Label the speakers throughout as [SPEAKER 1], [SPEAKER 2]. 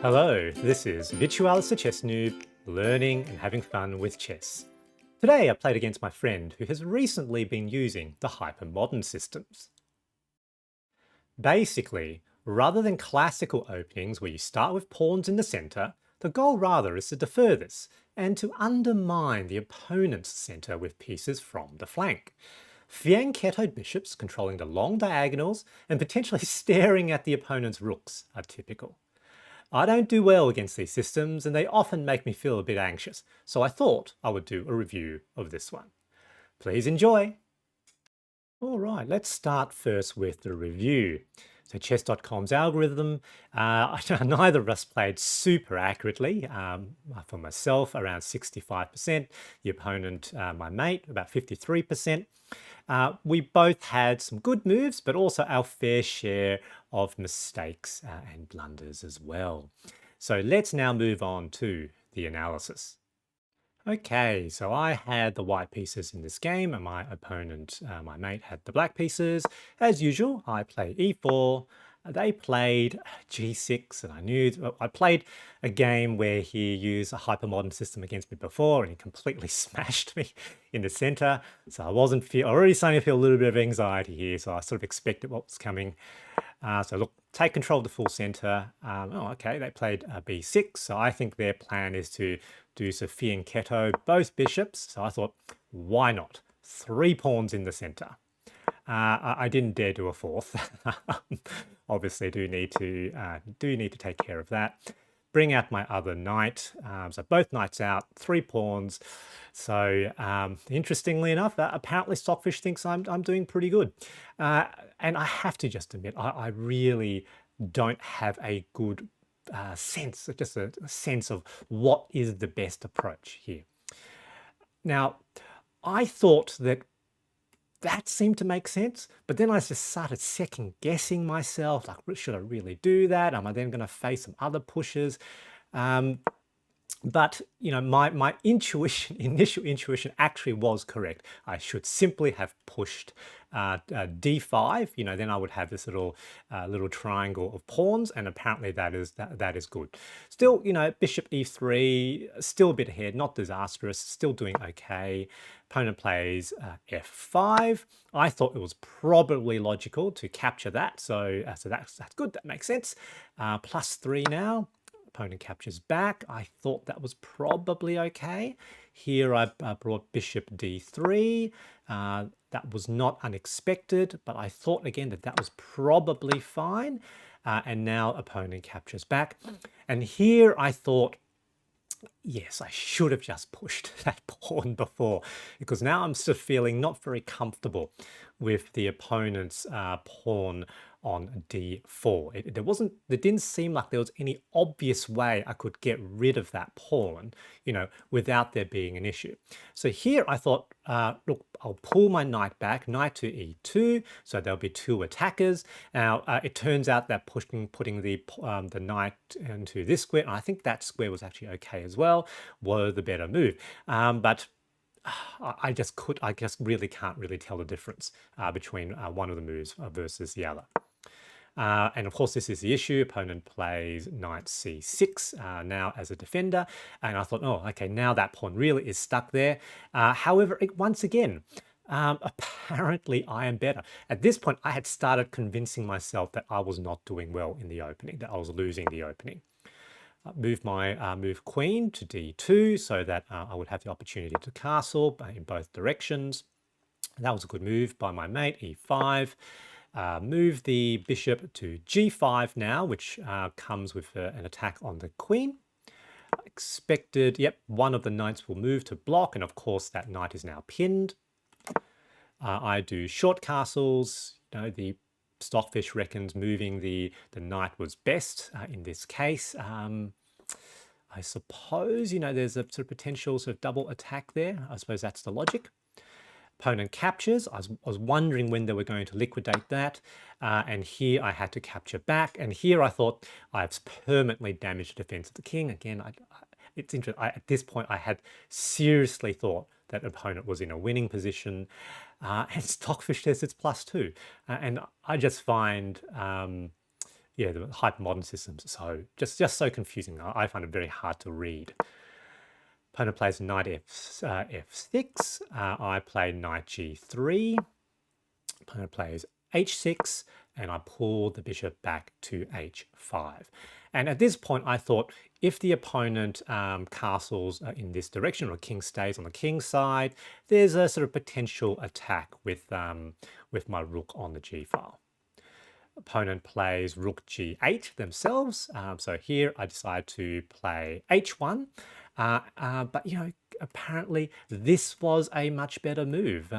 [SPEAKER 1] Hello, this is Virtualis the Chess Noob, learning and having fun with chess. Today I played against my friend who has recently been using the Hypermodern systems. Basically, rather than classical openings where you start with pawns in the center, the goal rather is to defer this and to undermine the opponent's center with pieces from the flank. Fianchettoed bishops controlling the long diagonals and potentially staring at the opponent's rooks are typical. I don't do well against these systems and they often make me feel a bit anxious, so I thought I would do a review of this one. Please enjoy! Alright, let's start first with the review. So chess.com's algorithm, neither of us played super accurately. For myself, around 65%. The opponent, my mate, about 53%. We both had some good moves, but also our fair share of mistakes and blunders as well. So let's now move on to the analysis. Okay, so I had the white pieces in this game and my opponent, my mate, had the black pieces. As usual, I play e4. They played g6 and I played a game where he used a hypermodern system against me before and he completely smashed me in the center. So I already starting to feel a little bit of anxiety here, so I sort of expected what was coming. So look, take control of the full center. Okay, they played b6, so I think their plan is to do Fianchettoed both bishops. So I thought, why not? 3 pawns in the center. I didn't dare do a fourth. Obviously, do need to take care of that. Bring out my other knight. So both knights out, 3 pawns. So interestingly enough, apparently Stockfish thinks I'm doing pretty good. And I have to just admit, I really don't have a good sense, just a sense of what is the best approach here. Now, I thought that seemed to make sense, but then I just started second guessing myself, like, should I really do that? Am I then going to face some other pushes? But you know, my initial intuition actually was correct. I should simply have pushed d5. You know, then I would have this little triangle of pawns, and apparently that is good. Still, you know, bishop e3, still a bit ahead, not disastrous, still doing okay. Opponent plays f5. I thought it was probably logical to capture that, so that's good. That makes sense. +3 now. Opponent captures back. I thought that was probably okay. Here I brought bishop d3. That was not unexpected, but I thought again that was probably fine. And now opponent captures back. And here I thought, yes, I should have just pushed that pawn before, because now I'm still feeling not very comfortable with the opponent's pawn on d4. There didn't seem like there was any obvious way I could get rid of that pawn, you know, without there being an issue. So here I thought, look, I'll pull my knight back, knight to e2, so there'll be 2 attackers. Now it turns out that putting the knight into this square, and I think that square was actually okay as well, were the better move. But I just really can't really tell the difference between one of the moves versus the other. And of course, this is the issue. Opponent plays knight c6 now as a defender. And I thought, oh, okay, now that pawn really is stuck there. However, once again, apparently I am better. At this point, I had started convincing myself that I was not doing well in the opening, that I was losing the opening. Move my queen to d2 so that I would have the opportunity to castle in both directions. That was a good move by my mate, e5. Move the bishop to g5 now, which comes with an attack on the queen. Expected, yep, one of the knights will move to block, and of course that knight is now pinned. I do short castles. You know, the Stockfish reckons moving the knight was best in this case. I suppose, you know, there's a sort of potential sort of double attack there. I suppose that's the logic. Opponent captures. I was wondering when they were going to liquidate that. And here I had to capture back. And here I thought I've permanently damaged the defense of the king. Again, it's interesting. At this point, I had seriously thought that opponent was in a winning position. And Stockfish says it's +2. And I just find yeah, the hypermodern systems. So just so confusing. I find it very hard to read. Opponent plays knight f6. I play knight g3. Opponent plays h6, and I pull the bishop back to h5. And at this point, I thought if the opponent castles in this direction, or king stays on the king side, there's a sort of potential attack with my rook on the g file. Opponent plays rook g8 themselves. So here I decide to play h1. But, you know, apparently this was a much better move.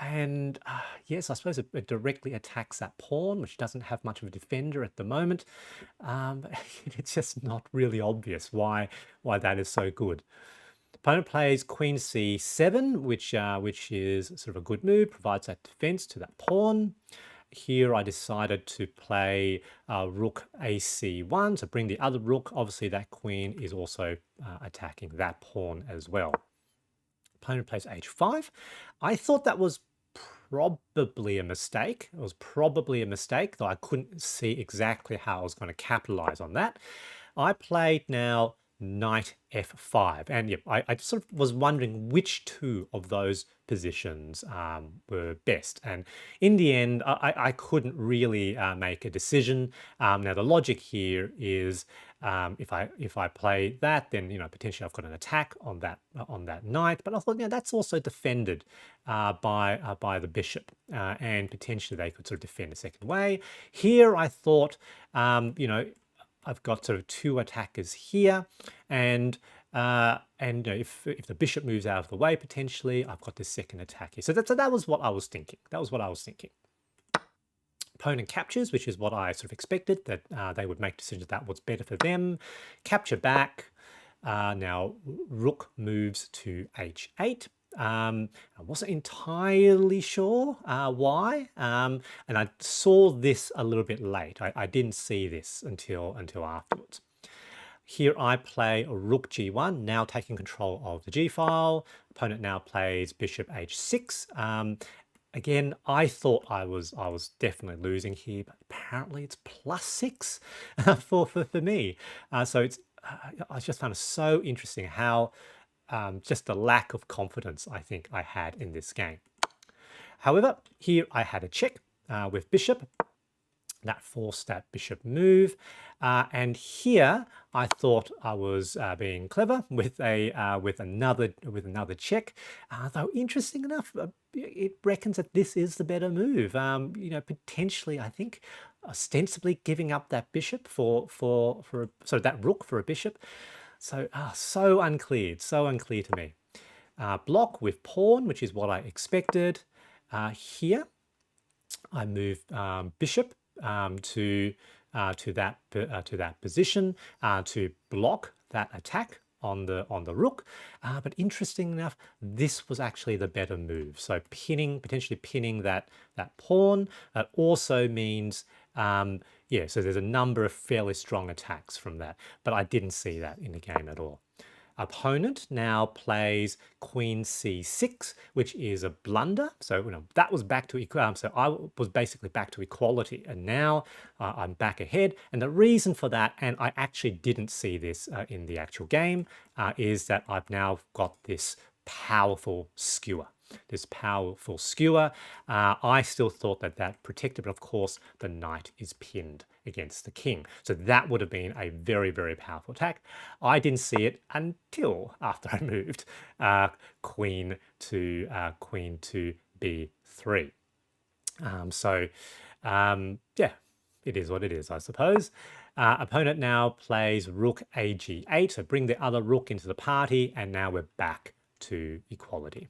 [SPEAKER 1] And yes, I suppose it directly attacks that pawn, which doesn't have much of a defender at the moment. But it's just not really obvious why that is so good. Opponent plays queen c7, which is sort of a good move, provides that defense to that pawn. Here I decided to play rook ac1 to bring the other rook. Obviously that queen is also attacking that pawn as well. Opponent plays h5. I thought that was probably a mistake. It was probably a mistake, though I couldn't see exactly how I was going to capitalize on that. I played now knight f5, and yep, I sort of was wondering which two of those positions were best, and in the end I couldn't really make a decision. Now the logic here is if I play that, then, you know, potentially I've got an attack on that knight, but I thought, yeah, that's also defended by the bishop, and potentially they could sort of defend a second way. Here I thought, you know, I've got sort of two attackers here, and you know, if the bishop moves out of the way, potentially I've got this second attack here. So that was what I was thinking. That was what I was thinking. Opponent captures, which is what I sort of expected, that they would make decisions that was better for them. Capture back. Now rook moves to h8. I wasn't entirely sure why, and I saw this a little bit late. I didn't see this until afterwards. Here I play rook g1, now taking control of the g file. Opponent now plays bishop h6. Again, I thought I was definitely losing here, but apparently it's +6 for me. So it's I just found it so interesting how just the lack of confidence I think I had in this game. However, here I had a check with bishop. That forced that bishop move, and here I thought I was being clever with another check. Though interesting enough, it reckons that this is the better move. You know, potentially I think ostensibly giving up that bishop for that rook for a bishop. So so unclear to me. Block with pawn, which is what I expected. Here I move bishop to that position to block that attack on the rook. But interesting enough, this was actually the better move. So potentially pinning that pawn. That also means yeah, so there's a number of fairly strong attacks from that, but I didn't see that in the game at all. Opponent now plays queen c6, which is a blunder. So, you know, that was back to so I was basically back to equality, and now I'm back ahead. And the reason for that, and I actually didn't see this in the actual game, is that I've now got this powerful skewer. I still thought that protected, but of course the knight is pinned against the king. So that would have been a very, very powerful attack. I didn't see it until after I moved queen to b3. Yeah, it is what it is, I suppose. Opponent now plays rook ag8, so bring the other rook into the party, and now we're back to equality.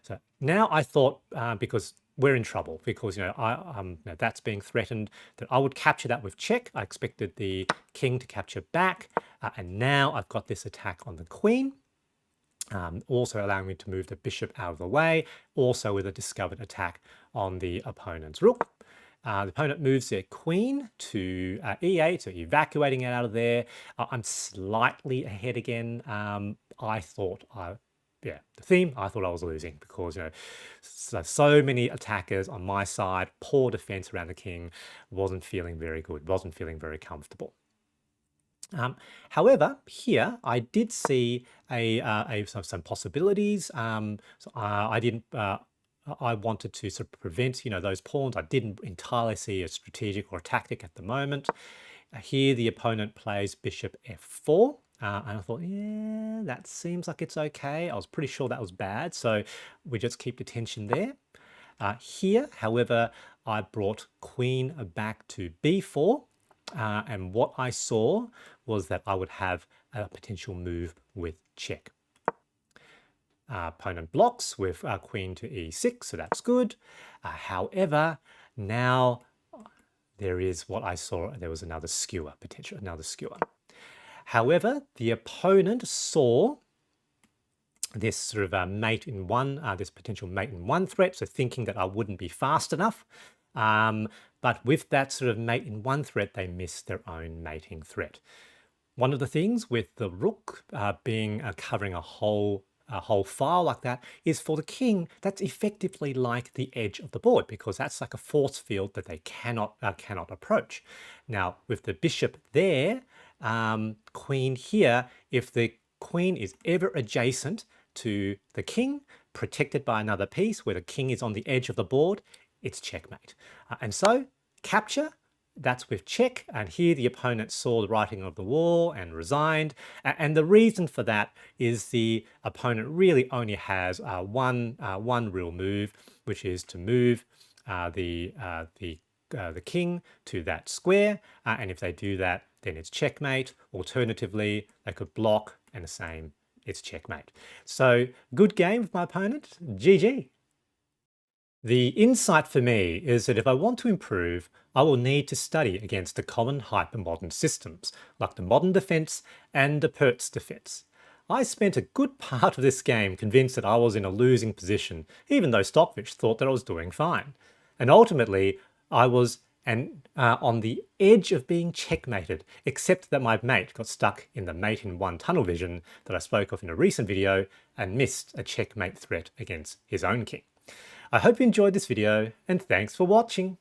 [SPEAKER 1] So now I thought, because we're in trouble, because, you know, that's being threatened, that I would capture that with check. I expected the king to capture back, and now I've got this attack on the queen, also allowing me to move the bishop out of the way, also with a discovered attack on the opponent's rook. The opponent moves their queen to e8, so evacuating it out of there. I'm slightly ahead again. I thought yeah, the theme, I thought I was losing because, so many attackers on my side, poor defense around the king, wasn't feeling very good, wasn't feeling very comfortable. However, here I did see some possibilities. I didn't. I wanted to sort of prevent, those pawns. I didn't entirely see a strategic or a tactic at the moment. Here, the opponent plays bishop f4. And I thought, yeah, that seems like it's okay. I was pretty sure that was bad. So we just keep the tension there. Here, however, I brought queen back to b4. And what I saw was that I would have a potential move with check. Opponent blocks with queen to e6, so that's good. However, now there is what I saw, there was another skewer, another skewer. However, the opponent saw this sort of mate in one, this potential mate in one threat, so thinking that I wouldn't be fast enough. But with that sort of mate in one threat, they missed their own mating threat. One of the things with the rook covering a whole file like that is for the king, that's effectively like the edge of the board because that's like a force field that they cannot approach. Now, with the bishop there, queen here, if the queen is ever adjacent to the king, protected by another piece where the king is on the edge of the board, it's checkmate. And so capture, that's with check, and here the opponent saw the writing on the wall and resigned. And the reason for that is the opponent really only has one real move, which is to move the king to that square. And if they do that, then it's checkmate. Alternatively, they could block, and the same, it's checkmate. So good game with my opponent. GG. The insight for me is that if I want to improve, I will need to study against the common hypermodern systems, like the Modern Defense and the Pirc Defense. I spent a good part of this game convinced that I was in a losing position, even though Stockfish thought that I was doing fine. And ultimately, I was on the edge of being checkmated, except that my mate got stuck in the mate in one tunnel vision that I spoke of in a recent video and missed a checkmate threat against his own king. I hope you enjoyed this video, and thanks for watching.